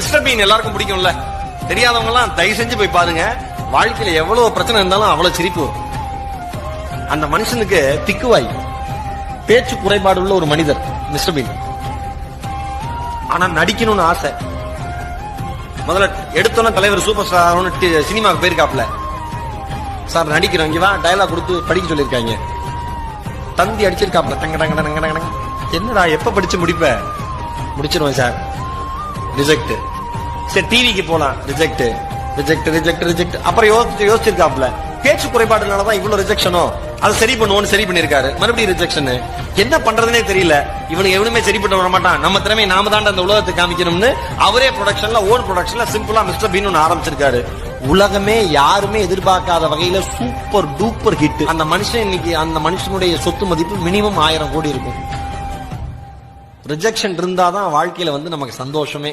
Mister been எல்லாருக்கும் பிடிக்கும்ல, தெரியாதவங்க எல்லாம் தயவு செஞ்சு போய் பாருங்க. வாழ்க்கையில எவ்வளவு பிரச்சனை இருந்தாலும் அவ்வளவு சிரிப்பு வரும். அந்த மனுஷனுக்கு திக்குவாய், பேச்சு குறைபாடு உள்ள ஒரு மனிதர் மிஸ்டர் பீன். ஆனா நடிக்கணும்னு ஆசை. முதல்ல எடுத்தோன்னா தலைவர் சூப்பர் ஸ்டார் சினிமாவுக்கு போயிருக்காப்ல. சார் நடிக்கிறோம், இங்க தான் டயலாக் கொடுத்து படிக்க சொல்லியிருக்காங்க. தந்தி அடிச்சிருக்காப்ல, டங்க டங்க டங்க டங்க. என்னடா எப்ப படிச்சு முடிப்ப? முடிச்சிருவேன் சார். ரிஜெக்ட். சரி டிவிக்கு போலாம், ரிஜெக்ட் ரிஜெக்ட் ரிஜெக்ட் ரிஜெக்ட். அப்புறம் யோசிச்சிருக்காப்ல, பேச்சு குறைபாடுனாலதான் இவ்வளவு ரிஜெக்ஷனோ, அதை சரி பண்ணுவோன்னு சரி பண்ணிருக்காரு. மறுபடியும் ரிஜெக்ஷன். என்ன பண்றதுனே தெரியல. இவனுக்கு எவனுமே சரி பண்ண வர மாட்டான், நம்ம திறமை நாம தான் அந்த உலகத்தை காமிக்கணும்னு அவரே ப்ரொடக்ஷன்ல ஓன் ப்ரொடக்ஷன்ல சிம்பிளா மிஸ்டர் பீன் ஒன்னு ஆரம்பிச்சிருக்காரு. உலகமே யாருமே எதிர்பார்க்காத வகையில சூப்பர் டூப்பர் ஹிட். அந்த மனுஷன் இன்னைக்கு அந்த மனுஷனுடைய சொத்து மதிப்பு மினிமம் 1000 கோடி இருக்கும். ரிஜெக்ஷன் இருந்தாதான் வாழ்க்கையில நமக்கு சந்தோஷமே.